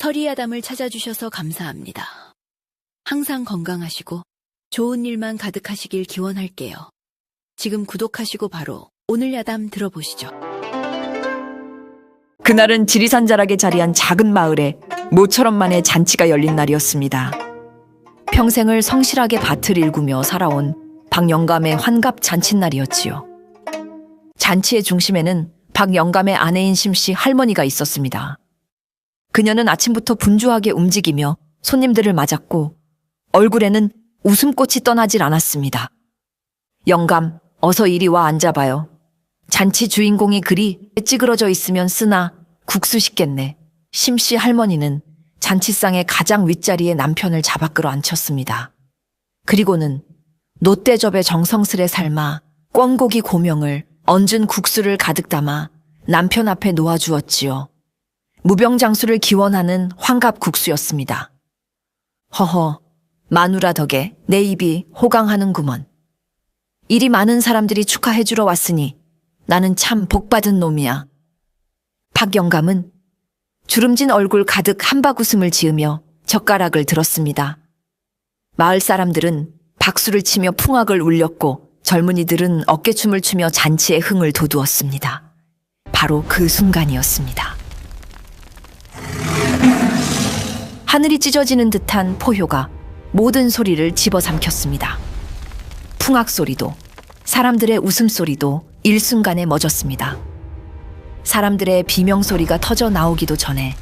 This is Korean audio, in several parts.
터리아담을 찾아주셔서 감사합니다. 항상 건강하시고 좋은 일만 가득하시길 기원할게요. 지금 구독하시고 바로 오늘 야담 들어보시죠. 그날은 지리산 자락에 자리한 작은 마을에 모처럼 만에 잔치가 열린 날이었습니다. 평생을 성실하게 밭을 일구며 살아온 박영감의 환갑 잔칫날이었지요. 잔치의 중심에는 박영감의 아내인 심씨 할머니가 있었습니다. 그녀는 아침부터 분주하게 움직이며 손님들을 맞았고 얼굴에는 웃음꽃이 떠나질 않았습니다. 영감, 어서 이리 와 앉아봐요. 잔치 주인공이 그리 찌그러져 있으면 쓰나 국수 식겠네. 심씨 할머니는 잔치상의 가장 윗자리에 남편을 잡아 끌어앉혔습니다. 그리고는 놋대접에 정성스레 삶아 꿩고기 고명을 얹은 국수를 가득 담아 남편 앞에 놓아주었지요. 무병장수를 기원하는 환갑국수였습니다. 허허, 마누라 덕에 내 입이 호강하는구먼. 이리 많은 사람들이 축하해주러 왔으니 나는 참 복받은 놈이야. 박영감은 주름진 얼굴 가득 한박웃음을 지으며 젓가락을 들었습니다. 마을 사람들은 박수를 치며 풍악을 울렸고 젊은이들은 어깨춤을 추며 잔치의 흥을 돋우었습니다. 바로 그 순간이었습니다. 하늘이 찢어지는 듯한 포효가 모든 소리를 집어삼켰습니다. 풍악 소리도 사람들의 웃음소리도 일순간에 멎었습니다. 사람들의 비명소리가 터져 나오기도 전에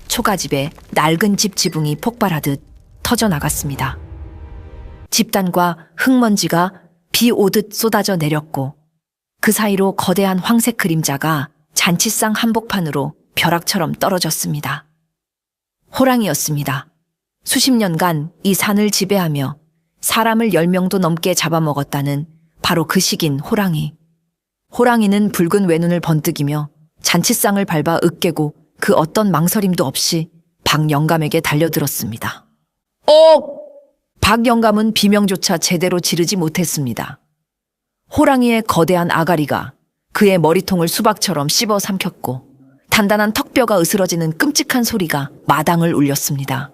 초가집에 낡은 집 지붕이 폭발하듯 터져 나갔습니다. 집단과 흙먼지가 비 오듯 쏟아져 내렸고 그 사이로 거대한 황색 그림자가 잔치상 한복판으로 벼락처럼 떨어졌습니다. 호랑이였습니다. 수십 년간 이 산을 지배하며 사람을 10명도 넘게 잡아먹었다는 바로 그 식인 호랑이. 호랑이는 붉은 외눈을 번뜩이며 잔치상을 밟아 으깨고 그 어떤 망설임도 없이 박영감에게 달려들었습니다. 박영감은 비명조차 제대로 지르지 못했습니다. 호랑이의 거대한 아가리가 그의 머리통을 수박처럼 씹어 삼켰고 단단한 턱뼈가 으스러지는 끔찍한 소리가 마당을 울렸습니다.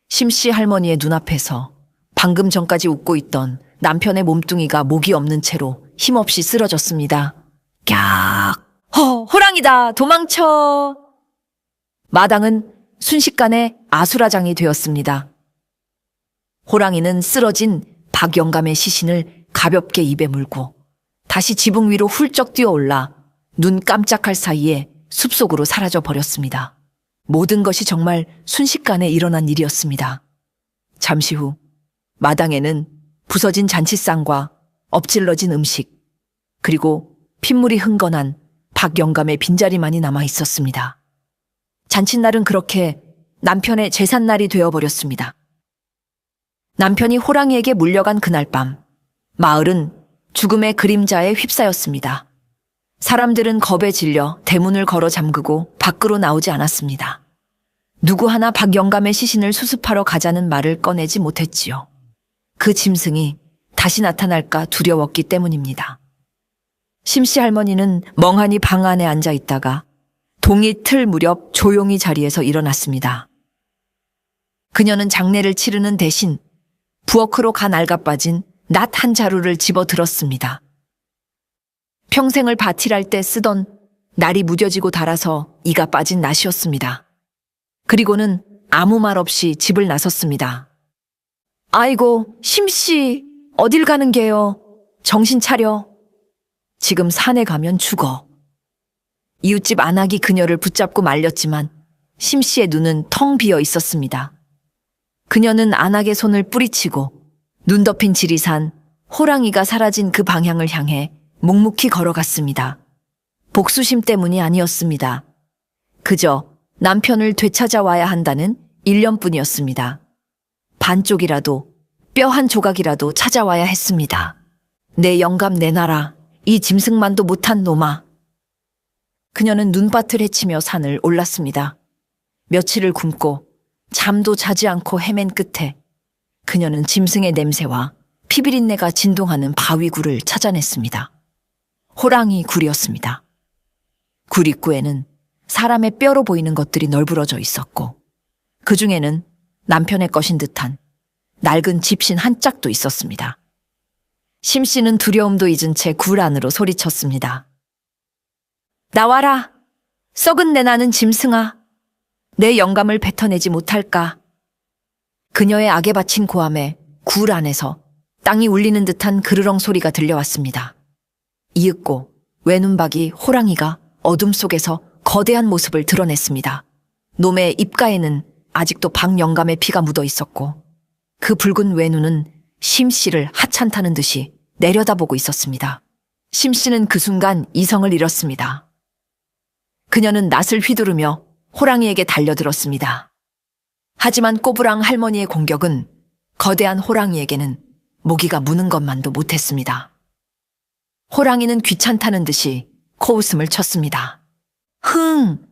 심씨 할머니의 눈앞에서 방금 전까지 웃고 있던 남편의 몸뚱이가 목이 없는 채로 힘없이 쓰러졌습니다. 깍! 호랑이다! 도망쳐! 마당은 순식간에 아수라장이 되었습니다. 호랑이는 쓰러진 박영감의 시신을 가볍게 입에 물고 다시 지붕 위로 훌쩍 뛰어올라 눈 깜짝할 사이에 숲속으로 사라져 버렸습니다. 모든 것이 정말 순식간에 일어난 일이었습니다. 잠시 후 마당에는 부서진 잔치상과 엎질러진 음식, 그리고 핏물이 흥건한 박영감의 빈자리만이 남아 있었습니다. 잔칫날은 그렇게 남편의 제삿날이 되어버렸습니다. 남편이 호랑이에게 물려간 그날 밤, 마을은 죽음의 그림자에 휩싸였습니다. 사람들은 겁에 질려 대문을 걸어 잠그고 밖으로 나오지 않았습니다. 누구 하나 박영감의 시신을 수습하러 가자는 말을 꺼내지 못했지요. 그 짐승이 다시 나타날까 두려웠기 때문입니다. 심씨 할머니는 멍하니 방 안에 앉아 있다가 동이 틀 무렵 조용히 자리에서 일어났습니다. 그녀는 장례를 치르는 대신 부엌으로 가 낡아빠진 낫 한 자루를 집어 들었습니다. 평생을 밭일할 때 쓰던 날이 무뎌지고 닳아서 이가 빠진 낫이었습니다. 그리고는 아무 말 없이 집을 나섰습니다. 아이고, 심씨, 어딜 가는 게요? 정신 차려. 지금 산에 가면 죽어. 이웃집 안악이 그녀를 붙잡고 말렸지만 심씨의 눈은 텅 비어 있었습니다. 그녀는 안악의 손을 뿌리치고 눈 덮인 지리산, 호랑이가 사라진 그 방향을 향해 묵묵히 걸어갔습니다. 복수심 때문이 아니었습니다. 그저 남편을 되찾아와야 한다는 일념뿐이었습니다. 반쪽이라도, 뼈 한 조각이라도 찾아와야 했습니다. 내 영감 내놔라, 이 짐승만도 못한 놈아. 그녀는 눈밭을 헤치며 산을 올랐습니다. 며칠을 굶고 잠도 자지 않고 헤맨 끝에 그녀는 짐승의 냄새와 피비린내가 진동하는 바위굴을 찾아냈습니다. 호랑이 굴이었습니다. 굴 입구에는 사람의 뼈로 보이는 것들이 널브러져 있었고 그 중에는 남편의 것인 듯한 낡은 집신 한 짝도 있었습니다. 심 씨는 두려움도 잊은 채 굴 안으로 소리쳤습니다. 나와라! 썩은 내 나는 짐승아! 내 영감을 뱉어내지 못할까? 그녀의 악에 바친 고함에 굴 안에서 땅이 울리는 듯한 그르렁 소리가 들려왔습니다. 이윽고 외눈박이 호랑이가 어둠 속에서 거대한 모습을 드러냈습니다. 놈의 입가에는 아직도 박 영감의 피가 묻어 있었고 그 붉은 외눈은 심 씨를 하찮다는 듯이 내려다보고 있었습니다. 심 씨는 그 순간 이성을 잃었습니다. 그녀는 낫을 휘두르며 호랑이에게 달려들었습니다. 하지만 꼬부랑 할머니의 공격은 거대한 호랑이에게는 모기가 무는 것만도 못했습니다. 호랑이는 귀찮다는 듯이 코웃음을 쳤습니다. 흥!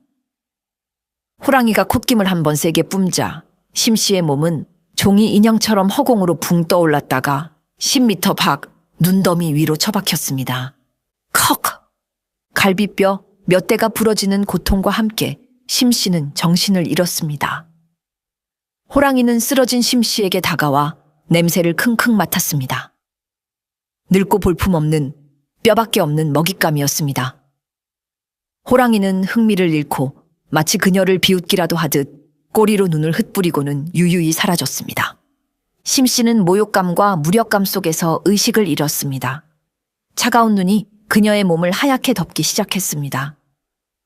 호랑이가 콧김을 한번 세게 뿜자 심 씨의 몸은 종이 인형처럼 허공으로 붕 떠올랐다가 10m 밖 눈더미 위로 처박혔습니다. 컥! 갈비뼈 몇 대가 부러지는 고통과 함께 심 씨는 정신을 잃었습니다. 호랑이는 쓰러진 심 씨에게 다가와 냄새를 킁킁 맡았습니다. 늙고 볼품없는 뼈밖에 없는 먹잇감이었습니다. 호랑이는 흥미를 잃고 마치 그녀를 비웃기라도 하듯 꼬리로 눈을 흩뿌리고는 유유히 사라졌습니다. 심 씨는 모욕감과 무력감 속에서 의식을 잃었습니다. 차가운 눈이 그녀의 몸을 하얗게 덮기 시작했습니다.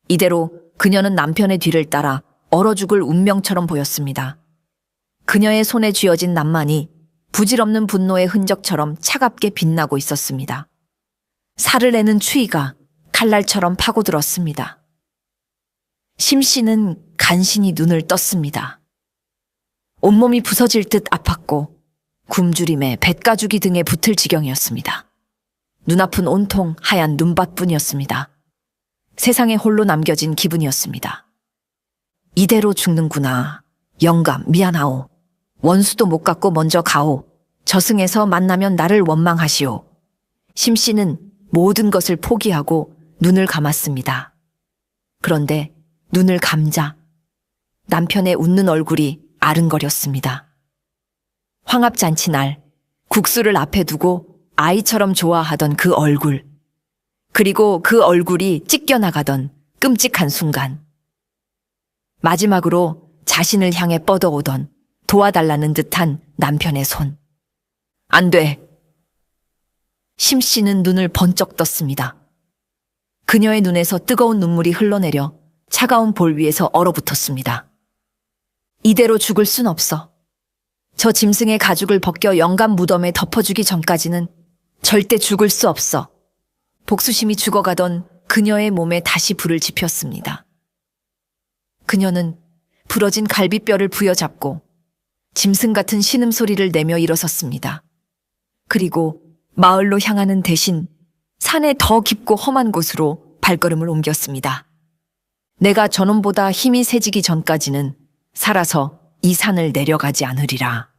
이대로 그녀는 남편의 뒤를 따라 얼어 죽을 운명처럼 보였습니다. 그녀의 손에 쥐어진 낫만이 부질없는 분노의 흔적처럼 차갑게 빛나고 있었습니다. 살을 내는 추위가 칼날처럼 파고들었습니다. 심 씨는 간신히 눈을 떴습니다. 온몸이 부서질 듯 아팠고 굶주림에 뱃가죽이 등에 붙을 지경이었습니다. 눈앞은 온통 하얀 눈밭뿐이었습니다. 세상에 홀로 남겨진 기분이었습니다. 이대로 죽는구나. 영감 미안하오. 원수도 못 갖고 먼저 가오. 저승에서 만나면 나를 원망하시오. 심 씨는 모든 것을 포기하고 눈을 감았습니다. 그런데 눈을 감자 남편의 웃는 얼굴이 아른거렸습니다. 황합잔치 날 국수를 앞에 두고 아이처럼 좋아하던 그 얼굴, 그리고 그 얼굴이 찢겨나가던 끔찍한 순간, 마지막으로 자신을 향해 뻗어오던 도와달라는 듯한 남편의 손. 안 돼. 심 씨는 눈을 번쩍 떴습니다. 그녀의 눈에서 뜨거운 눈물이 흘러내려 차가운 볼 위에서 얼어붙었습니다. 이대로 죽을 순 없어. 저 짐승의 가죽을 벗겨 영감 무덤에 덮어주기 전까지는 절대 죽을 수 없어. 복수심이 죽어가던 그녀의 몸에 다시 불을 지폈습니다. 그녀는 부러진 갈비뼈를 부여잡고 짐승 같은 신음소리를 내며 일어섰습니다. 그리고 마을로 향하는 대신 산의 더 깊고 험한 곳으로 발걸음을 옮겼습니다. 내가 저놈보다 힘이 세지기 전까지는 살아서 이 산을 내려가지 않으리라.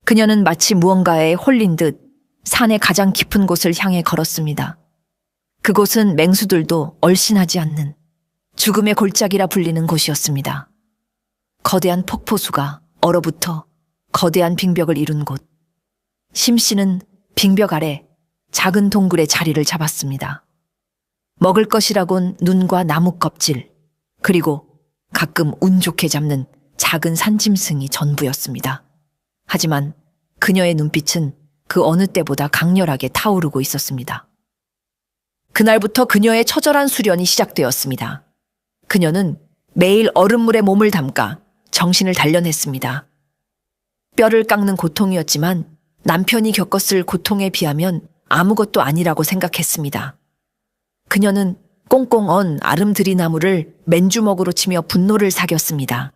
그녀는 마치 무언가에 홀린 듯 산의 가장 깊은 곳을 향해 걸었습니다. 그곳은 맹수들도 얼씬하지 않는 죽음의 골짜기라 불리는 곳이었습니다. 거대한 폭포수가 얼어붙어 거대한 빙벽을 이룬 곳. 심 씨는 빙벽 아래 작은 동굴에 자리를 잡았습니다. 먹을 것이라곤 눈과 나무 껍질, 그리고 가끔 운 좋게 잡는 작은 산짐승이 전부였습니다. 하지만 그녀의 눈빛은 그 어느 때보다 강렬하게 타오르고 있었습니다. 그날부터 그녀의 처절한 수련이 시작되었습니다. 그녀는 매일 얼음물에 몸을 담가 정신을 단련했습니다. 뼈를 깎는 고통이었지만 남편이 겪었을 고통에 비하면 아무것도 아니라고 생각했습니다. 그녀는 꽁꽁 언 아름드리나무를 맨주먹으로 치며 분노를 사겼습니다.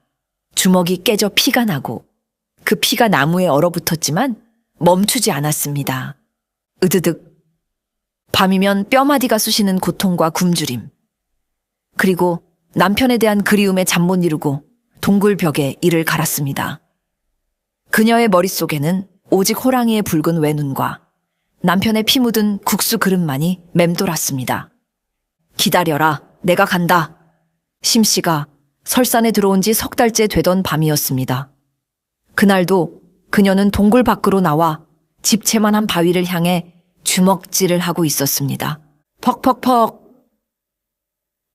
주먹이 깨져 피가 나고 그 피가 나무에 얼어붙었지만 멈추지 않았습니다. 으드득. 밤이면 뼈마디가 쑤시는 고통과 굶주림. 그리고 남편에 대한 그리움에 잠 못 이루고 동굴 벽에 이를 갈았습니다. 그녀의 머릿속에는 오직 호랑이의 붉은 외눈과 남편의 피 묻은 국수 그릇만이 맴돌았습니다. 기다려라, 내가 간다. 심 씨가 설산에 들어온 지 석 달째 되던 밤이었습니다. 그날도 그녀는 동굴 밖으로 나와 집채만한 바위를 향해 주먹질을 하고 있었습니다. 퍽퍽퍽.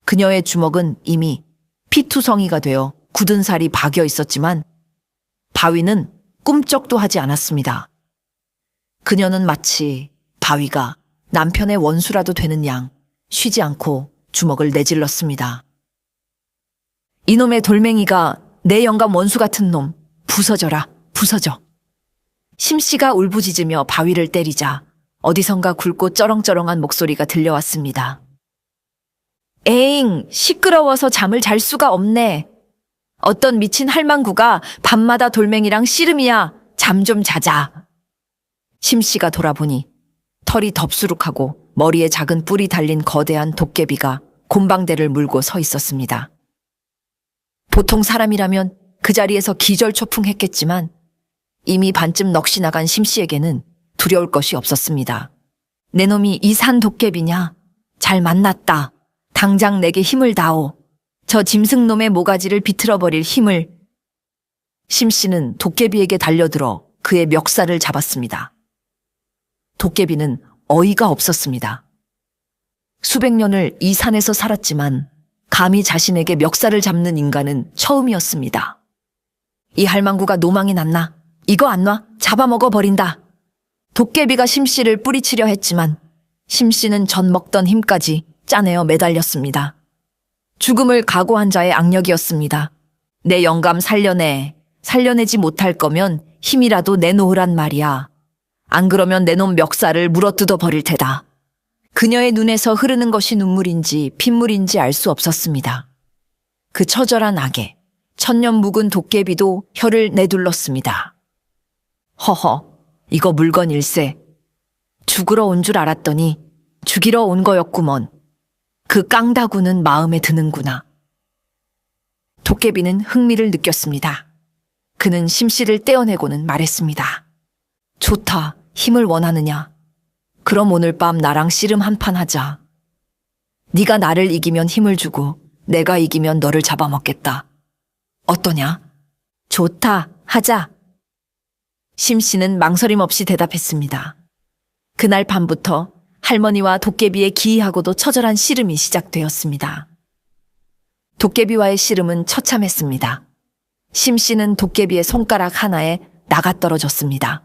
그녀의 주먹은 이미 피투성이가 되어 굳은 살이 박여 있었지만 바위는 꿈쩍도 하지 않았습니다. 그녀는 마치 바위가 남편의 원수라도 되는 양 쉬지 않고 주먹을 내질렀습니다. 이놈의 돌멩이가 내 영감 원수 같은 놈, 부서져라, 부서져. 심 씨가 울부짖으며 바위를 때리자 어디선가 굵고 쩌렁쩌렁한 목소리가 들려왔습니다. 에잉, 시끄러워서 잠을 잘 수가 없네. 어떤 미친 할망구가 밤마다 돌멩이랑 씨름이야. 잠 좀 자자. 심 씨가 돌아보니 털이 덥수룩하고 머리에 작은 뿔이 달린 거대한 도깨비가 곰방대를 물고 서 있었습니다. 보통 사람이라면 그 자리에서 기절초풍했겠지만 이미 반쯤 넋이 나간 심 씨에게는 두려울 것이 없었습니다. 내 놈이 이 산 도깨비냐? 잘 만났다. 당장 내게 힘을 다오. 저 짐승놈의 모가지를 비틀어버릴 힘을. 심 씨는 도깨비에게 달려들어 그의 멱살을 잡았습니다. 도깨비는 어이가 없었습니다. 수백 년을 이 산에서 살았지만 감히 자신에게 멱살을 잡는 인간은 처음이었습니다. 이 할망구가 노망이 났나? 이거 안 놔? 잡아먹어버린다. 도깨비가 심 씨를 뿌리치려 했지만 심 씨는 전 먹던 힘까지 짜내어 매달렸습니다. 죽음을 각오한 자의 악력이었습니다. 내 영감 살려내. 살려내지 못할 거면 힘이라도 내놓으란 말이야. 안 그러면 내 놈 멱살을 물어뜯어 버릴 테다. 그녀의 눈에서 흐르는 것이 눈물인지 핏물인지 알 수 없었습니다. 그 처절한 악에 천년 묵은 도깨비도 혀를 내둘렀습니다. 허허, 이거 물건일세. 죽으러 온 줄 알았더니 죽이러 온 거였구먼. 그 깡다구는 마음에 드는구나. 도깨비는 흥미를 느꼈습니다. 그는 심 씨를 떼어내고는 말했습니다. 좋다, 힘을 원하느냐? 그럼 오늘 밤 나랑 씨름 한판 하자. 네가 나를 이기면 힘을 주고 내가 이기면 너를 잡아먹겠다. 어떠냐? 좋다, 하자. 심 씨는 망설임 없이 대답했습니다. 그날 밤부터 할머니와 도깨비의 기이하고도 처절한 씨름이 시작되었습니다. 도깨비와의 씨름은 처참했습니다. 심 씨는 도깨비의 손가락 하나에 나가떨어졌습니다.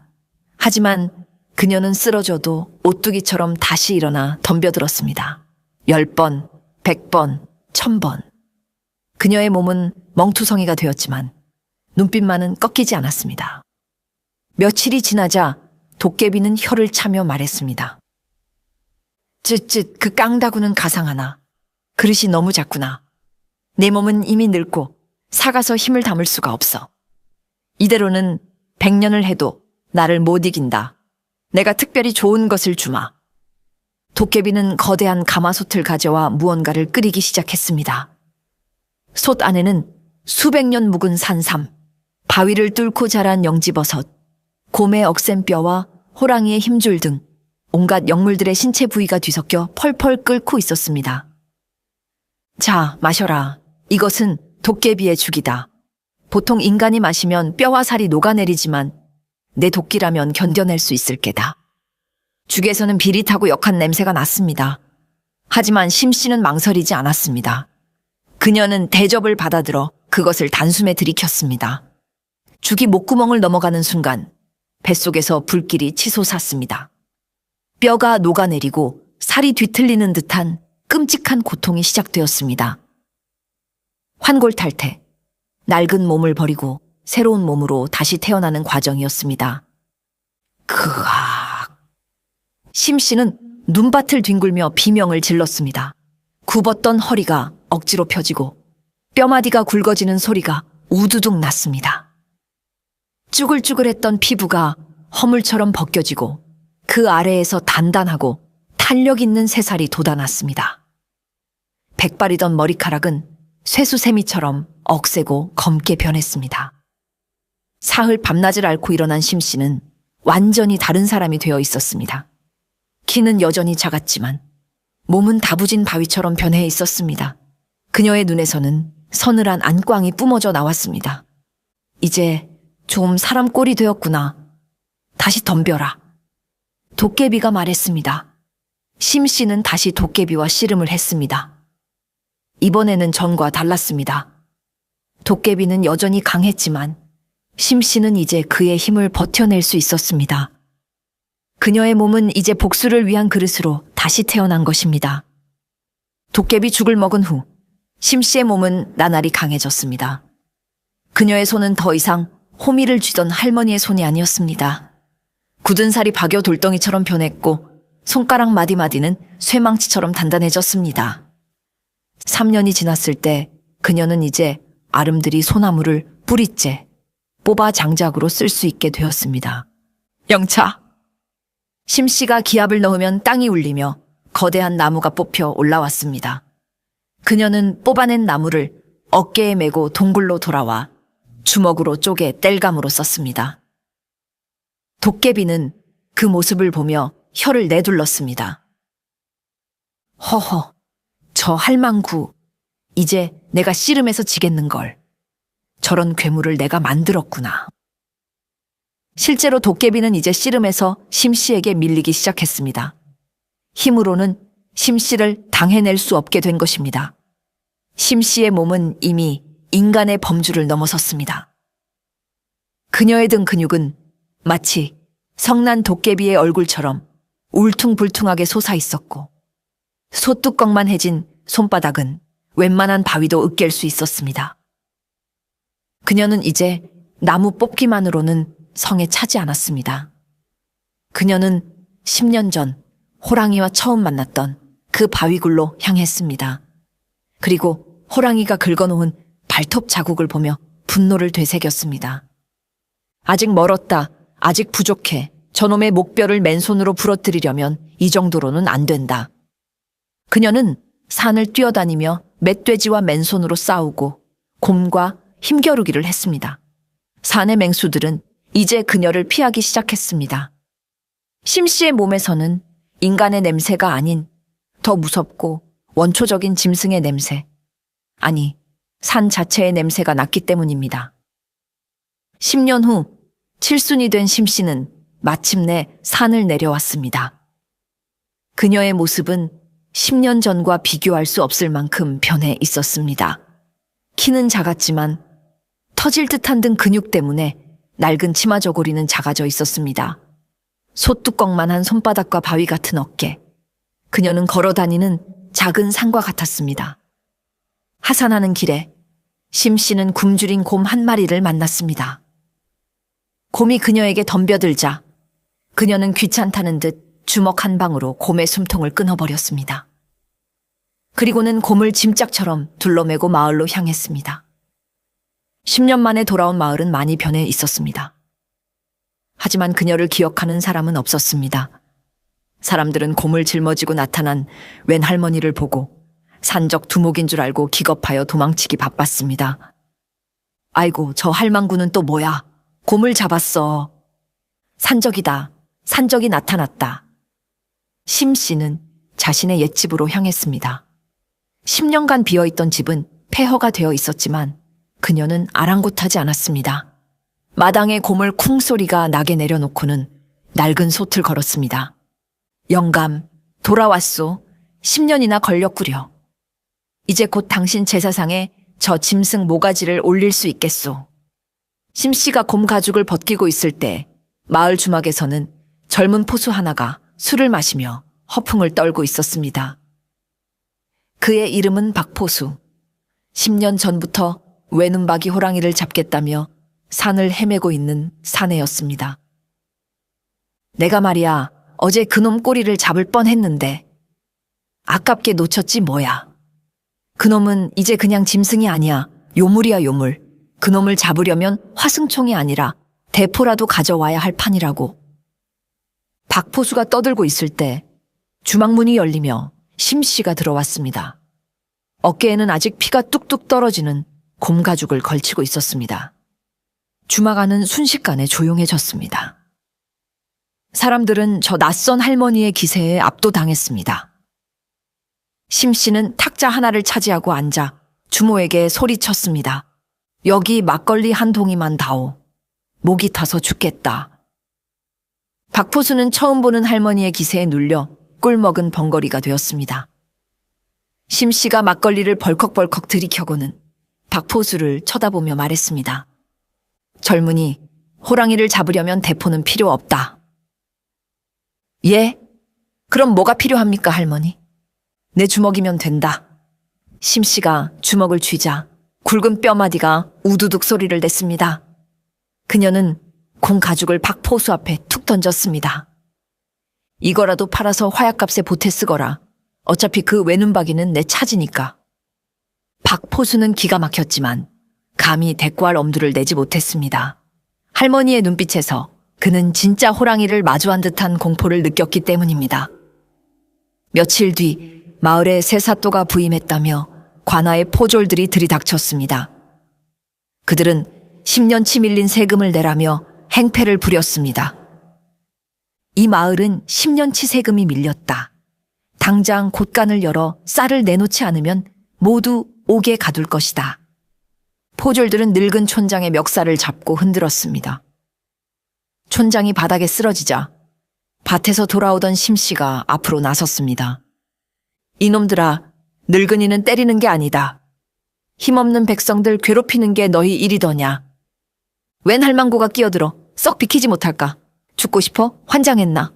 하지만 그녀는 쓰러져도 오뚜기처럼 다시 일어나 덤벼들었습니다. 10번, 100번, 1000번. 그녀의 몸은 멍투성이가 되었지만 눈빛만은 꺾이지 않았습니다. 며칠이 지나자 도깨비는 혀를 차며 말했습니다. 쯧쯧, 그 깡다구는 가상하나. 그릇이 너무 작구나. 내 몸은 이미 늙고 사가서 힘을 담을 수가 없어. 이대로는 100년을 해도 나를 못 이긴다. 내가 특별히 좋은 것을 주마. 도깨비는 거대한 가마솥을 가져와 무언가를 끓이기 시작했습니다. 솥 안에는 수백 년 묵은 산삼, 바위를 뚫고 자란 영지버섯, 곰의 억센뼈와 호랑이의 힘줄 등 온갖 영물들의 신체 부위가 뒤섞여 펄펄 끓고 있었습니다. 자, 마셔라. 이것은 도깨비의 죽이다. 보통 인간이 마시면 뼈와 살이 녹아내리지만 내 도끼라면 견뎌낼 수 있을 게다. 죽에서는 비릿하고 역한 냄새가 났습니다. 하지만 심 씨는 망설이지 않았습니다. 그녀는 대접을 받아들어 그것을 단숨에 들이켰습니다. 죽이 목구멍을 넘어가는 순간 뱃속에서 불길이 치솟았습니다. 뼈가 녹아내리고 살이 뒤틀리는 듯한 끔찍한 고통이 시작되었습니다. 환골탈태, 낡은 몸을 버리고 새로운 몸으로 다시 태어나는 과정이었습니다. 크악. 심 씨는 눈밭을 뒹굴며 비명을 질렀습니다. 굽었던 허리가 억지로 펴지고 뼈마디가 굵어지는 소리가 우두둑 났습니다. 쭈글쭈글했던 피부가 허물처럼 벗겨지고 그 아래에서 단단하고 탄력 있는 새살이 돋아났습니다. 백발이던 머리카락은 쇠수세미처럼 억세고 검게 변했습니다. 사흘 밤낮을 앓고 일어난 심 씨는 완전히 다른 사람이 되어 있었습니다. 키는 여전히 작았지만 몸은 다부진 바위처럼 변해 있었습니다. 그녀의 눈에서는 서늘한 안광이 뿜어져 나왔습니다. 이제 좀 사람 꼴이 되었구나. 다시 덤벼라. 도깨비가 말했습니다. 심 씨는 다시 도깨비와 씨름을 했습니다. 이번에는 전과 달랐습니다. 도깨비는 여전히 강했지만 심 씨는 이제 그의 힘을 버텨낼 수 있었습니다. 그녀의 몸은 이제 복수를 위한 그릇으로 다시 태어난 것입니다. 도깨비 죽을 먹은 후 심 씨의 몸은 나날이 강해졌습니다. 그녀의 손은 더 이상 호미를 쥐던 할머니의 손이 아니었습니다. 굳은 살이 박여 돌덩이처럼 변했고 손가락 마디마디는 쇠망치처럼 단단해졌습니다. 3년이 지났을 때 그녀는 이제 아름드리 소나무를 뿌리째 뽑아 장작으로 쓸 수 있게 되었습니다. 영차! 심 씨가 기압을 넣으면 땅이 울리며 거대한 나무가 뽑혀 올라왔습니다. 그녀는 뽑아낸 나무를 어깨에 메고 동굴로 돌아와 주먹으로 쪼개 땔감으로 썼습니다. 도깨비는 그 모습을 보며 혀를 내둘렀습니다. 허허, 저 할망구, 이제 내가 씨름해서 지겠는걸. 저런 괴물을 내가 만들었구나. 실제로 도깨비는 이제 씨름에서 심 씨에게 밀리기 시작했습니다. 힘으로는 심 씨를 당해낼 수 없게 된 것입니다. 심 씨의 몸은 이미 인간의 범주를 넘어섰습니다. 그녀의 등 근육은 마치 성난 도깨비의 얼굴처럼 울퉁불퉁하게 솟아 있었고 소뚜껑만 해진 손바닥은 웬만한 바위도 으깰 수 있었습니다. 그녀는 이제 나무 뽑기만으로는 성에 차지 않았습니다. 그녀는 10년 전 호랑이와 처음 만났던 그 바위굴로 향했습니다. 그리고 호랑이가 긁어놓은 발톱 자국을 보며 분노를 되새겼습니다. 아직 멀었다. 아직 부족해. 저놈의 목뼈를 맨손으로 부러뜨리려면 이 정도로는 안 된다. 그녀는 산을 뛰어다니며 멧돼지와 맨손으로 싸우고 곰과 힘겨루기를 했습니다. 산의 맹수들은 이제 그녀를 피하기 시작했습니다. 심 씨의 몸에서는 인간의 냄새가 아닌 더 무섭고 원초적인 짐승의 냄새, 아니, 산 자체의 냄새가 났기 때문입니다. 10년 후 칠순이 된 심 씨는 마침내 산을 내려왔습니다. 그녀의 모습은 10년 전과 비교할 수 없을 만큼 변해 있었습니다. 키는 작았지만 터질 듯한 등 근육 때문에 낡은 치마 저고리는 작아져 있었습니다. 소뚜껑만한 손바닥과 바위 같은 어깨. 그녀는 걸어다니는 작은 산과 같았습니다. 하산하는 길에 심 씨는 굶주린 곰 한 마리를 만났습니다. 곰이 그녀에게 덤벼들자 그녀는 귀찮다는 듯 주먹 한 방으로 곰의 숨통을 끊어버렸습니다. 그리고는 곰을 짐짝처럼 둘러매고 마을로 향했습니다. 10년 만에 돌아온 마을은 많이 변해 있었습니다. 하지만 그녀를 기억하는 사람은 없었습니다. 사람들은 곰을 짊어지고 나타난 웬 할머니를 보고 산적 두목인 줄 알고 기겁하여 도망치기 바빴습니다. 아이고, 저 할망구는 또 뭐야? 곰을 잡았어. 산적이다. 산적이 나타났다. 심 씨는 자신의 옛집으로 향했습니다. 10년간 비어있던 집은 폐허가 되어 있었지만 그녀는 아랑곳하지 않았습니다. 마당에 곰을 쿵 소리가 나게 내려놓고는 낡은 솥을 걸었습니다. 영감, 돌아왔소. 10년이나 걸렸구려. 이제 곧 당신 제사상에 저 짐승 모가지를 올릴 수 있겠소. 심 씨가 곰 가죽을 벗기고 있을 때 마을 주막에서는 젊은 포수 하나가 술을 마시며 허풍을 떨고 있었습니다. 그의 이름은 박포수. 10년 전부터 외눈박이 호랑이를 잡겠다며 산을 헤매고 있는 사내였습니다. 내가 말이야, 어제 그놈 꼬리를 잡을 뻔했는데 아깝게 놓쳤지 뭐야. 그놈은 이제 그냥 짐승이 아니야. 요물이야, 요물. 그놈을 잡으려면 화승총이 아니라 대포라도 가져와야 할 판이라고. 박포수가 떠들고 있을 때 주막문이 열리며 심 씨가 들어왔습니다. 어깨에는 아직 피가 뚝뚝 떨어지는 곰 가죽을 걸치고 있었습니다. 주막 안은 순식간에 조용해졌습니다. 사람들은 저 낯선 할머니의 기세에 압도당했습니다. 심 씨는 탁자 하나를 차지하고 앉아 주모에게 소리쳤습니다. 여기 막걸리 한 동이만 다오. 목이 타서 죽겠다. 박포수는 처음 보는 할머니의 기세에 눌려 꿀먹은 벙거리가 되었습니다. 심씨가 막걸리를 벌컥벌컥 들이켜고는 박포수를 쳐다보며 말했습니다. 젊은이, 호랑이를 잡으려면 대포는 필요 없다. 예? 그럼 뭐가 필요합니까, 할머니? 내 주먹이면 된다. 심씨가 주먹을 쥐자 굵은 뼈마디가 우두둑 소리를 냈습니다. 그녀는 공 가죽을 박포수 앞에 툭 던졌습니다. 이거라도 팔아서 화약값에 보태 쓰거라. 어차피 그 외눈박이는 내 차지니까. 박포수는 기가 막혔지만 감히 대꾸할 엄두를 내지 못했습니다. 할머니의 눈빛에서 그는 진짜 호랑이를 마주한 듯한 공포를 느꼈기 때문입니다. 며칠 뒤 마을에 새 사또가 부임했다며 관아의 포졸들이 들이닥쳤습니다. 그들은 10년치 밀린 세금을 내라며 행패를 부렸습니다. 이 마을은 10년치 세금이 밀렸다. 당장 곳간을 열어 쌀을 내놓지 않으면 모두 옥에 가둘 것이다. 포졸들은 늙은 촌장의 멱살을 잡고 흔들었습니다. 촌장이 바닥에 쓰러지자 밭에서 돌아오던 심씨가 앞으로 나섰습니다. 이놈들아, 늙은이는 때리는 게 아니다. 힘없는 백성들 괴롭히는 게 너희 일이더냐. 웬 할망구가 끼어들어 썩 비키지 못할까? 죽고 싶어? 환장했나?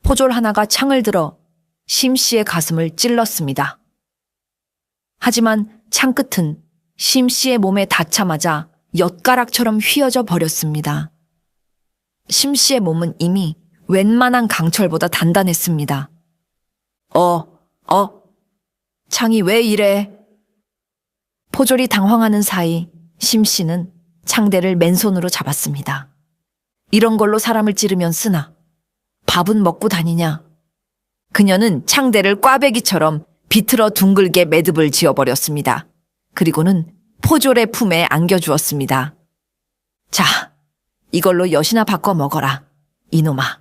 포졸 하나가 창을 들어 심씨의 가슴을 찔렀습니다. 하지만 창끝은 심씨의 몸에 닿자마자 엿가락처럼 휘어져 버렸습니다. 심씨의 몸은 이미 웬만한 강철보다 단단했습니다. 창이 왜 이래? 포졸이 당황하는 사이 심씨는 창대를 맨손으로 잡았습니다. 이런 걸로 사람을 찌르면 쓰나? 밥은 먹고 다니냐? 그녀는 창대를 꽈배기처럼 비틀어 둥글게 매듭을 지어버렸습니다. 그리고는 포졸의 품에 안겨주었습니다. 자, 이걸로 엿이나 바꿔 먹어라, 이놈아.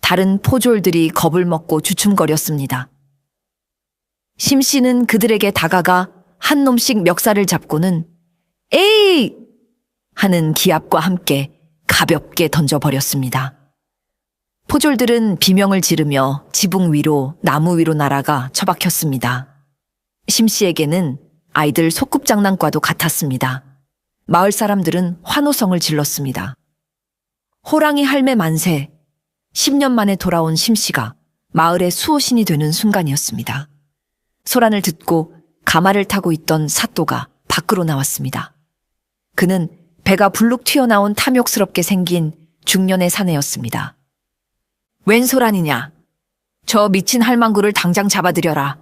다른 포졸들이 겁을 먹고 주춤거렸습니다. 심씨는 그들에게 다가가 한 놈씩 멱살을 잡고는 에이! 하는 기합과 함께 가볍게 던져버렸습니다. 포졸들은 비명을 지르며 지붕 위로 나무 위로 날아가 처박혔습니다. 심씨에게는 아이들 소꿉장난과도 같았습니다. 마을 사람들은 환호성을 질렀습니다. 호랑이 할매 만세! 10년 만에 돌아온 심씨가 마을의 수호신이 되는 순간이었습니다. 소란을 듣고 가마를 타고 있던 사또가 밖으로 나왔습니다. 그는 배가 불룩 튀어나온 탐욕스럽게 생긴 중년의 사내였습니다. 웬 소란이냐? 저 미친 할망구를 당장 잡아들여라.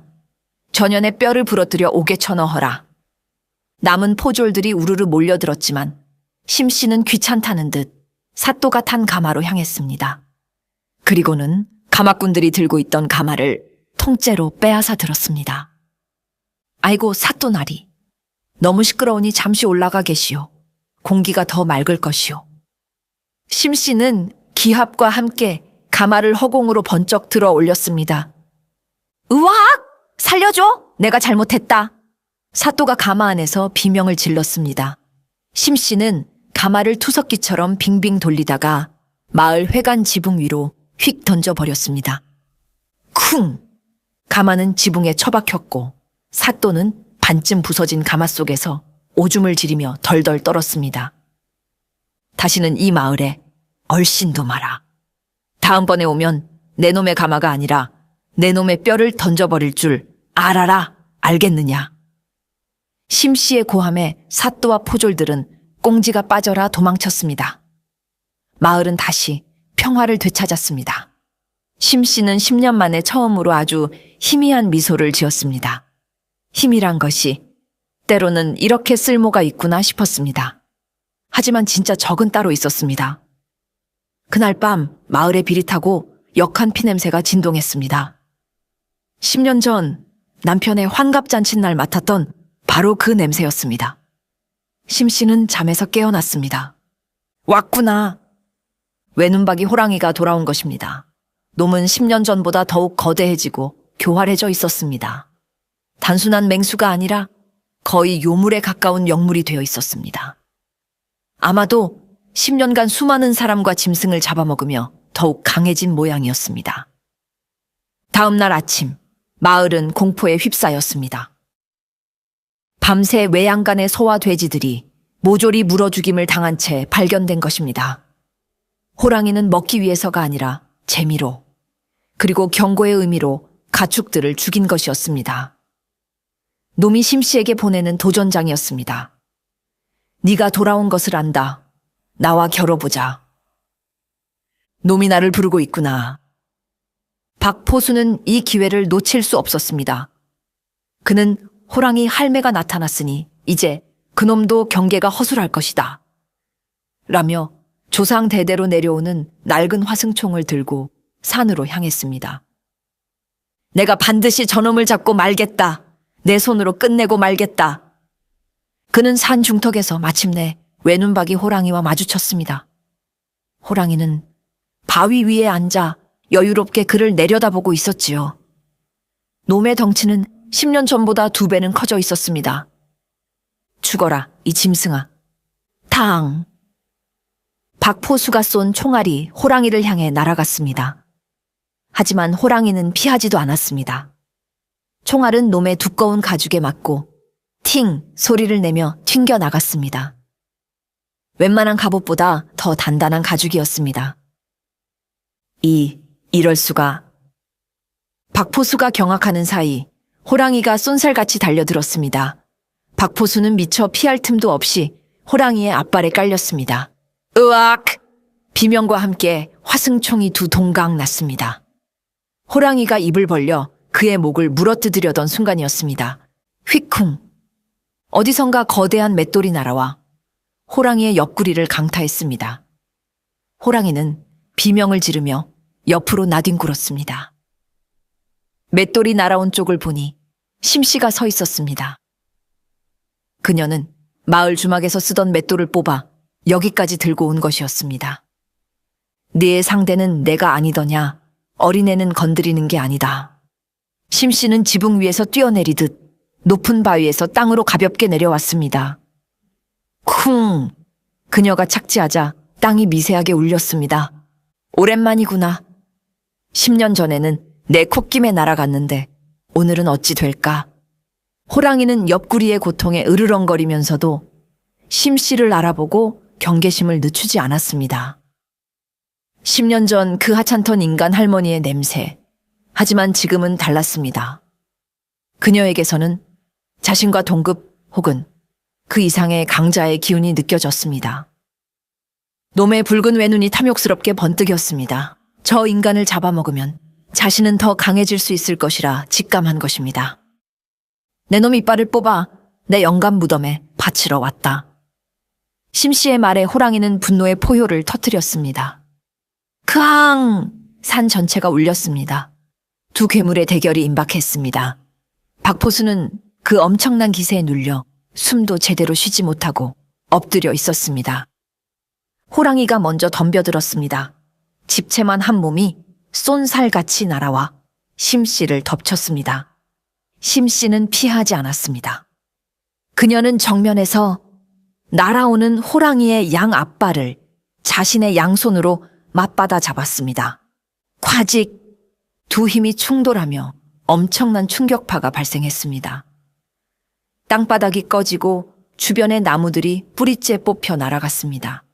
전연의 뼈를 부러뜨려 옥에 쳐넣어라. 남은 포졸들이 우르르 몰려들었지만 심씨는 귀찮다는 듯 사또가 탄 가마로 향했습니다. 그리고는 가마꾼들이 들고 있던 가마를 통째로 빼앗아 들었습니다. 아이고 사또나리, 너무 시끄러우니 잠시 올라가 계시오. 공기가 더 맑을 것이오. 심씨는 기합과 함께 가마를 허공으로 번쩍 들어 올렸습니다. 으악! 살려줘! 내가 잘못했다. 사또가 가마 안에서 비명을 질렀습니다. 심씨는 가마를 투석기처럼 빙빙 돌리다가 마을 회관 지붕 위로 휙 던져버렸습니다. 쿵! 가마는 지붕에 처박혔고 사또는 반쯤 부서진 가마 속에서 오줌을 지리며 덜덜 떨었습니다. 다시는 이 마을에 얼씬도 마라. 다음번에 오면 내 놈의 가마가 아니라 내 놈의 뼈를 던져버릴 줄 알아라, 알겠느냐. 심씨의 고함에 사또와 포졸들은 꽁지가 빠져라 도망쳤습니다. 마을은 다시 평화를 되찾았습니다. 심씨는 10년 만에 처음으로 아주 희미한 미소를 지었습니다. 힘이란 것이 때로는 이렇게 쓸모가 있구나 싶었습니다. 하지만 진짜 적은 따로 있었습니다. 그날 밤 마을에 비릿하고 역한 피냄새가 진동했습니다. 10년 전 남편의 환갑잔칫날 맡았던 바로 그 냄새였습니다. 심씨는 잠에서 깨어났습니다. 왔구나. 외눈박이 호랑이가 돌아온 것입니다. 놈은 10년 전보다 더욱 거대해지고 교활해져 있었습니다. 단순한 맹수가 아니라 거의 요물에 가까운 영물이 되어 있었습니다. 아마도 10년간 수많은 사람과 짐승을 잡아먹으며 더욱 강해진 모양이었습니다. 다음 날 아침, 마을은 공포에 휩싸였습니다. 밤새 외양간의 소와 돼지들이 모조리 물어 죽임을 당한 채 발견된 것입니다. 호랑이는 먹기 위해서가 아니라 재미로, 그리고 경고의 의미로 가축들을 죽인 것이었습니다. 놈이 심씨에게 보내는 도전장이었습니다. 네가 돌아온 것을 안다. 나와 겨뤄보자. 놈이 나를 부르고 있구나. 박포수는 이 기회를 놓칠 수 없었습니다. 그는 호랑이 할매가 나타났으니 이제 그놈도 경계가 허술할 것이다. 라며 조상 대대로 내려오는 낡은 화승총을 들고 산으로 향했습니다. 내가 반드시 저놈을 잡고 말겠다. 내 손으로 끝내고 말겠다. 그는 산 중턱에서 마침내 외눈박이 호랑이와 마주쳤습니다. 호랑이는 바위 위에 앉아 여유롭게 그를 내려다보고 있었지요. 놈의 덩치는 10년 전보다 2배는 커져 있었습니다. 죽어라, 이 짐승아. 탕! 박포수가 쏜 총알이 호랑이를 향해 날아갔습니다. 하지만 호랑이는 피하지도 않았습니다. 총알은 놈의 두꺼운 가죽에 맞고 팅! 소리를 내며 튕겨 나갔습니다. 웬만한 갑옷보다 더 단단한 가죽이었습니다. 이럴 수가. 박포수가 경악하는 사이 호랑이가 쏜살같이 달려들었습니다. 박포수는 미처 피할 틈도 없이 호랑이의 앞발에 깔렸습니다. 으악! 비명과 함께 화승총이 2 동강 났습니다. 호랑이가 입을 벌려 그의 목을 물어뜯으려던 순간이었습니다. 휘쿵! 어디선가 거대한 맷돌이 날아와 호랑이의 옆구리를 강타했습니다. 호랑이는 비명을 지르며 옆으로 나뒹굴었습니다. 맷돌이 날아온 쪽을 보니 심씨가 서 있었습니다. 그녀는 마을 주막에서 쓰던 맷돌을 뽑아 여기까지 들고 온 것이었습니다. 네 상대는 내가 아니더냐. 어린애는 건드리는 게 아니다. 심씨는 지붕 위에서 뛰어내리듯 높은 바위에서 땅으로 가볍게 내려왔습니다. 쿵! 그녀가 착지하자 땅이 미세하게 울렸습니다. 오랜만이구나. 10년 전에는 내 콧김에 날아갔는데 오늘은 어찌 될까? 호랑이는 옆구리의 고통에 으르렁거리면서도 심씨를 알아보고 경계심을 늦추지 않았습니다. 10년 전 그 하찮던 인간 할머니의 냄새. 하지만 지금은 달랐습니다. 그녀에게서는 자신과 동급 혹은 그 이상의 강자의 기운이 느껴졌습니다. 놈의 붉은 외눈이 탐욕스럽게 번뜩였습니다. 저 인간을 잡아먹으면 자신은 더 강해질 수 있을 것이라 직감한 것입니다. 내 놈 이빨을 뽑아 내 영감 무덤에 바치러 왔다. 심씨의 말에 호랑이는 분노의 포효를 터뜨렸습니다. 크앙! 산 전체가 울렸습니다. 2 괴물의 대결이 임박했습니다. 박포수는 그 엄청난 기세에 눌려 숨도 제대로 쉬지 못하고 엎드려 있었습니다. 호랑이가 먼저 덤벼들었습니다. 집채만 한 몸이 쏜살같이 날아와 심씨를 덮쳤습니다. 심씨는 피하지 않았습니다. 그녀는 정면에서 날아오는 호랑이의 양 앞발을 자신의 양손으로 맞받아 잡았습니다. 콰직! 2 힘이 충돌하며 엄청난 충격파가 발생했습니다. 땅바닥이 꺼지고 주변의 나무들이 뿌리째 뽑혀 날아갔습니다.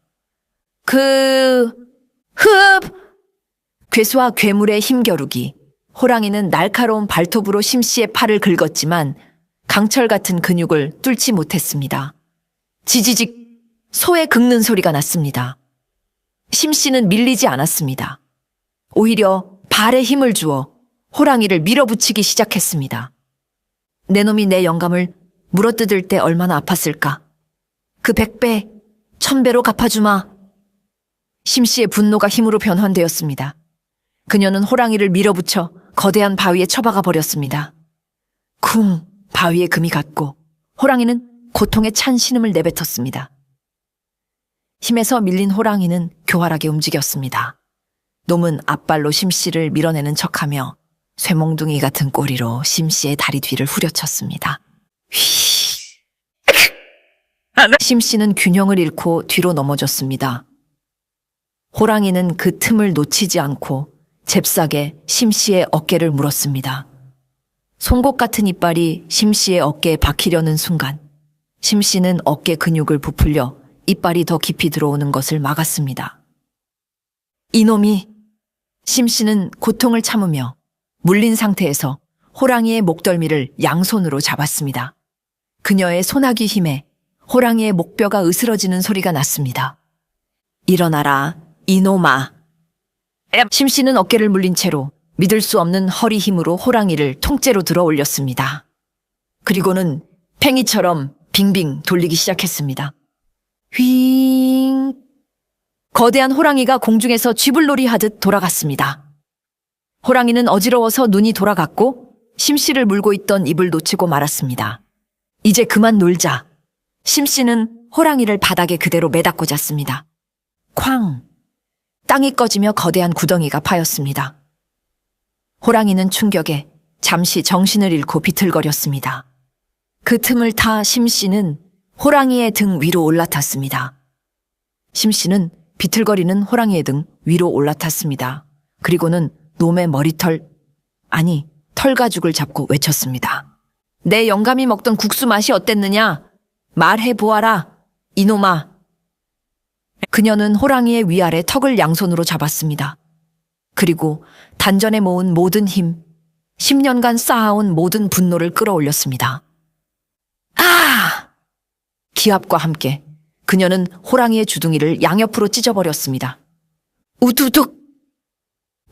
괴수와 괴물의 힘겨루기. 호랑이는 날카로운 발톱으로 심씨의 팔을 긁었지만 강철 같은 근육을 뚫지 못했습니다. 지지직! 소의 긁는 소리가 났습니다. 심씨는 밀리지 않았습니다. 오히려 발에 힘을 주어 호랑이를 밀어붙이기 시작했습니다. 내 놈이 내 영감을 물어뜯을 때 얼마나 아팠을까? 그 100배, 1000배로 갚아주마. 심씨의 분노가 힘으로 변환되었습니다. 그녀는 호랑이를 밀어붙여 거대한 바위에 처박아 버렸습니다. 쿵! 바위에 금이 갔고 호랑이는 고통에 찬 신음을 내뱉었습니다. 힘에서 밀린 호랑이는 교활하게 움직였습니다. 놈은 앞발로 심씨를 밀어내는 척하며 쇠몽둥이 같은 꼬리로 심씨의 다리 뒤를 후려쳤습니다. 휘! 심 씨는 균형을 잃고 뒤로 넘어졌습니다. 호랑이는 그 틈을 놓치지 않고 잽싸게 심 씨의 어깨를 물었습니다. 송곳 같은 이빨이 심 씨의 어깨에 박히려는 순간 심 씨는 어깨 근육을 부풀려 이빨이 더 깊이 들어오는 것을 막았습니다. 이놈이! 심 씨는 고통을 참으며 물린 상태에서 호랑이의 목덜미를 양손으로 잡았습니다. 그녀의 소나기 힘에 호랑이의 목뼈가 으스러지는 소리가 났습니다. 일어나라, 이놈아. 심 씨는 어깨를 물린 채로 믿을 수 없는 허리 힘으로 호랑이를 통째로 들어 올렸습니다. 그리고는 팽이처럼 빙빙 돌리기 시작했습니다. 휘잉! 거대한 호랑이가 공중에서 쥐불놀이 하듯 돌아갔습니다. 호랑이는 어지러워서 눈이 돌아갔고 심 씨를 물고 있던 입을 놓치고 말았습니다. 이제 그만 놀자. 심 씨는 호랑이를 바닥에 그대로 매닫고 잤습니다. 쾅! 땅이 꺼지며 거대한 구덩이가 파였습니다. 호랑이는 충격에 잠시 정신을 잃고 비틀거렸습니다. 그 틈을 타 심 씨는 호랑이의 등 위로 올라탔습니다. 심 씨는 비틀거리는 호랑이의 등 위로 올라탔습니다. 그리고는 놈의 머리털, 아니 털가죽을 잡고 외쳤습니다. 내 영감이 먹던 국수 맛이 어땠느냐? 말해보아라, 이놈아. 그녀는 호랑이의 위아래 턱을 양손으로 잡았습니다. 그리고 단전에 모은 모든 힘, 10년간 쌓아온 모든 분노를 끌어올렸습니다. 아! 기합과 함께 그녀는 호랑이의 주둥이를 양옆으로 찢어버렸습니다. 우두둑!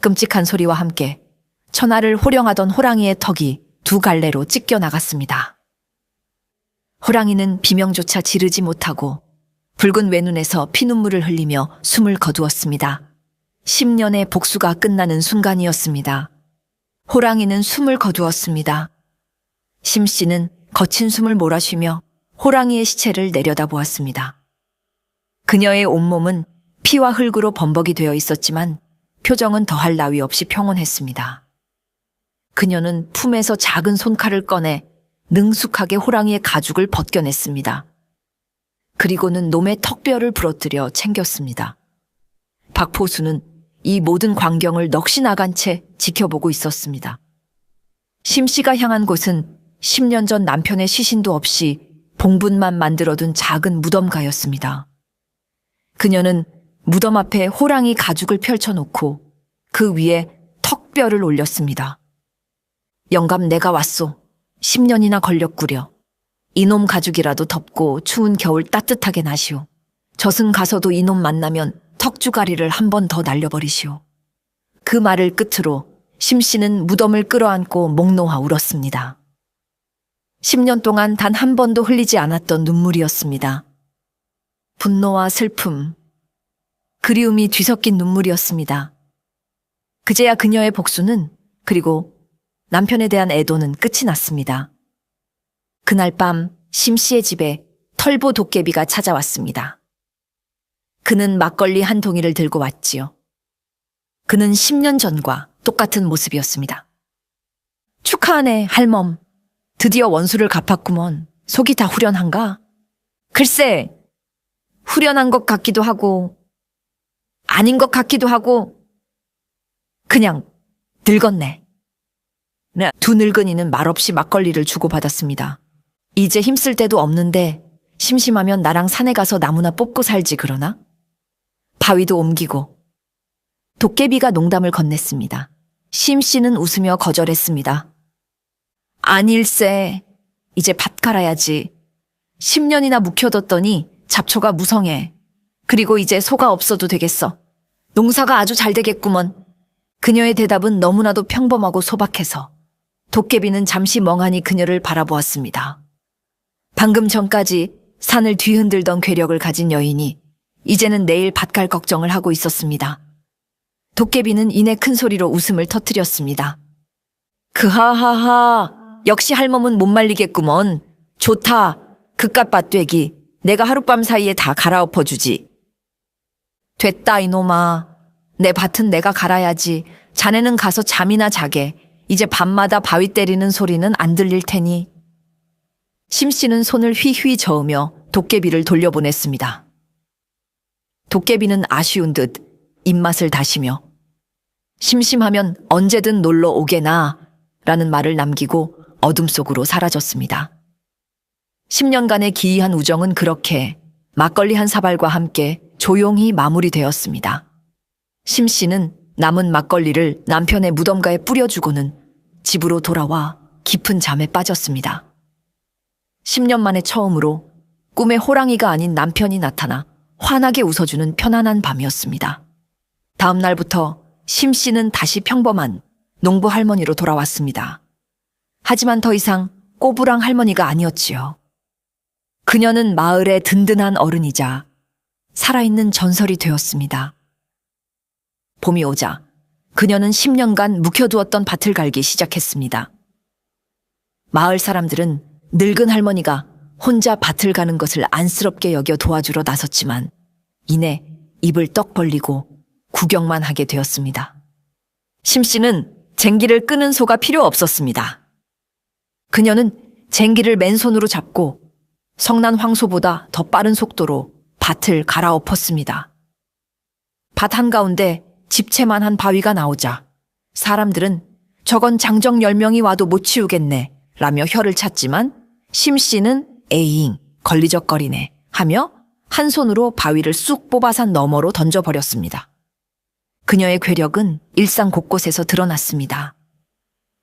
끔찍한 소리와 함께 천하를 호령하던 호랑이의 턱이 두 갈래로 찢겨 나갔습니다. 호랑이는 비명조차 지르지 못하고 붉은 외눈에서 피눈물을 흘리며 숨을 거두었습니다. 10년의 복수가 끝나는 순간이었습니다. 호랑이는 숨을 거두었습니다. 심 씨는 거친 숨을 몰아쉬며 호랑이의 시체를 내려다보았습니다. 그녀의 온몸은 피와 흙으로 범벅이 되어 있었지만 표정은 더할 나위 없이 평온했습니다. 그녀는 품에서 작은 손칼을 꺼내 능숙하게 호랑이의 가죽을 벗겨냈습니다. 그리고는 놈의 턱뼈를 부러뜨려 챙겼습니다. 박포수는 이 모든 광경을 넋이 나간 채 지켜보고 있었습니다. 심 씨가 향한 곳은 10년 전 남편의 시신도 없이 봉분만 만들어둔 작은 무덤가였습니다. 그녀는 무덤 앞에 호랑이 가죽을 펼쳐놓고 그 위에 턱뼈를 올렸습니다. 영감 내가 왔소. 10년이나 걸렸구려. 이놈 가죽이라도 덮고 추운 겨울 따뜻하게 나시오. 저승 가서도 이놈 만나면 턱주가리를 한 번 더 날려버리시오. 그 말을 끝으로 심 씨는 무덤을 끌어안고 목 놓아 울었습니다. 10년 동안 단 한 번도 흘리지 않았던 눈물이었습니다. 분노와 슬픔, 그리움이 뒤섞인 눈물이었습니다. 그제야 그녀의 복수는, 그리고 남편에 대한 애도는 끝이 났습니다. 그날 밤 심 씨의 집에 털보 도깨비가 찾아왔습니다. 그는 막걸리 한 동이를 들고 왔지요. 그는 10년 전과 똑같은 모습이었습니다. 축하하네, 할멈. 드디어 원수를 갚았구먼. 속이 다 후련한가? 글쎄, 후련한 것 같기도 하고 아닌 것 같기도 하고 그냥 늙었네. 두 늙은이는 말없이 막걸리를 주고받았습니다. 이제 힘쓸 데도 없는데 심심하면 나랑 산에 가서 나무나 뽑고 살지 그러나? 바위도 옮기고. 도깨비가 농담을 건넸습니다. 심 씨는 웃으며 거절했습니다. 아닐세. 이제 밭 갈아야지. 10년이나 묵혀뒀더니 잡초가 무성해. 그리고 이제 소가 없어도 되겠어. 농사가 아주 잘 되겠구먼. 그녀의 대답은 너무나도 평범하고 소박해서 도깨비는 잠시 멍하니 그녀를 바라보았습니다. 방금 전까지 산을 뒤흔들던 괴력을 가진 여인이 이제는 내일 밭 갈 걱정을 하고 있었습니다. 도깨비는 이내 큰 소리로 웃음을 터뜨렸습니다. 그하하하, 역시 할멈은 못 말리겠구먼. 좋다, 그깟 밭되기. 내가 하룻밤 사이에 다 갈아엎어주지. 됐다 이놈아. 내 밭은 내가 갈아야지. 자네는 가서 잠이나 자게. 이제 밤마다 바위 때리는 소리는 안 들릴 테니. 심 씨는 손을 휘휘 저으며 도깨비를 돌려보냈습니다. 도깨비는 아쉬운 듯 입맛을 다시며 심심하면 언제든 놀러 오게나 라는 말을 남기고 어둠 속으로 사라졌습니다. 10년간의 기이한 우정은 그렇게 막걸리 한 사발과 함께 조용히 마무리되었습니다. 심 씨는 남은 막걸리를 남편의 무덤가에 뿌려주고는 집으로 돌아와 깊은 잠에 빠졌습니다. 10년 만에 처음으로 꿈에 호랑이가 아닌 남편이 나타나 환하게 웃어주는 편안한 밤이었습니다. 다음 날부터 심 씨는 다시 평범한 농부 할머니로 돌아왔습니다. 하지만 더 이상 꼬부랑 할머니가 아니었지요. 그녀는 마을의 든든한 어른이자 살아있는 전설이 되었습니다. 봄이 오자 그녀는 10년간 묵혀두었던 밭을 갈기 시작했습니다. 마을 사람들은 늙은 할머니가 혼자 밭을 가는 것을 안쓰럽게 여겨 도와주러 나섰지만 이내 입을 떡 벌리고 구경만 하게 되었습니다. 심 씨는 쟁기를 끄는 소가 필요 없었습니다. 그녀는 쟁기를 맨손으로 잡고 성난 황소보다 더 빠른 속도로 밭을 갈아엎었습니다. 밭 한가운데 집채만한 바위가 나오자 사람들은 저건 장정 10명이 와도 못 치우겠네 라며 혀를 찼지만 심 씨는 에잉 걸리적거리네 하며 한 손으로 바위를 쑥 뽑아산 너머로 던져버렸습니다. 그녀의 괴력은 일상 곳곳에서 드러났습니다.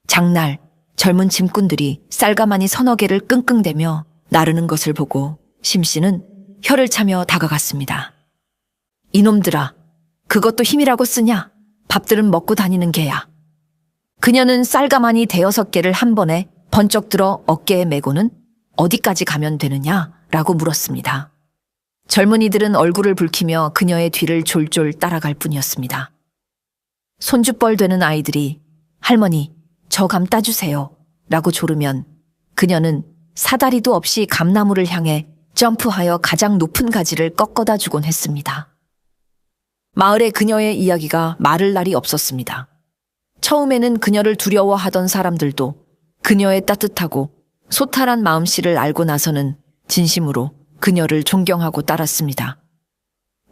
장날 젊은 짐꾼들이 쌀가마니 서너 개를 끙끙대며 나르는 것을 보고 심 씨는 혀를 차며 다가갔습니다. 이놈들아, 그것도 힘이라고 쓰냐? 밥들은 먹고 다니는 개야. 그녀는 쌀가마니 5-6개를 한 번에 번쩍 들어 어깨에 메고는 어디까지 가면 되느냐라고 물었습니다. 젊은이들은 얼굴을 붉히며 그녀의 뒤를 졸졸 따라갈 뿐이었습니다. 손주뻘 되는 아이들이 할머니, 저 감 따주세요 라고 조르면 그녀는 사다리도 없이 감나무를 향해 점프하여 가장 높은 가지를 꺾어다 주곤 했습니다. 마을에 그녀의 이야기가 마를 날이 없었습니다. 처음에는 그녀를 두려워하던 사람들도 그녀의 따뜻하고 소탈한 마음씨를 알고 나서는 진심으로 그녀를 존경하고 따랐습니다.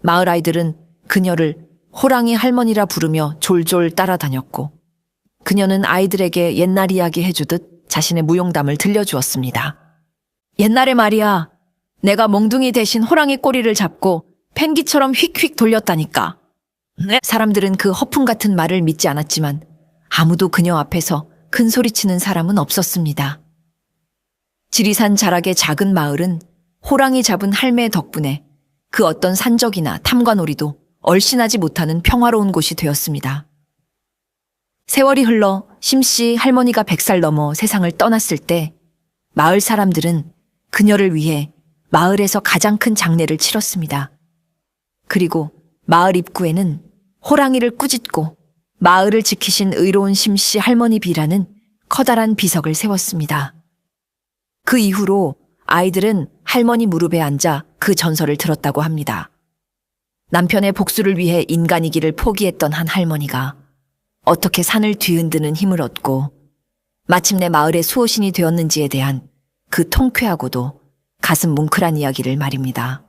마을 아이들은 그녀를 호랑이 할머니라 부르며 졸졸 따라다녔고 그녀는 아이들에게 옛날 이야기 해주듯 자신의 무용담을 들려주었습니다. 옛날에 말이야, 내가 몽둥이 대신 호랑이 꼬리를 잡고 펭기처럼 휙휙 돌렸다니까. 사람들은 그 허풍 같은 말을 믿지 않았지만 아무도 그녀 앞에서 큰 소리치는 사람은 없었습니다. 지리산 자락의 작은 마을은 호랑이 잡은 할매 덕분에 그 어떤 산적이나 탐관오리도 얼씬하지 못하는 평화로운 곳이 되었습니다. 세월이 흘러 심씨 할머니가 100살 넘어 세상을 떠났을 때 마을 사람들은 그녀를 위해 마을에서 가장 큰 장례를 치렀습니다. 그리고 마을 입구에는 호랑이를 꾸짖고 마을을 지키신 의로운 심씨 할머니 비라는 커다란 비석을 세웠습니다. 그 이후로 아이들은 할머니 무릎에 앉아 그 전설을 들었다고 합니다. 남편의 복수를 위해 인간이기를 포기했던 한 할머니가 어떻게 산을 뒤흔드는 힘을 얻고 마침내 마을의 수호신이 되었는지에 대한 그 통쾌하고도 가슴 뭉클한 이야기를 말입니다.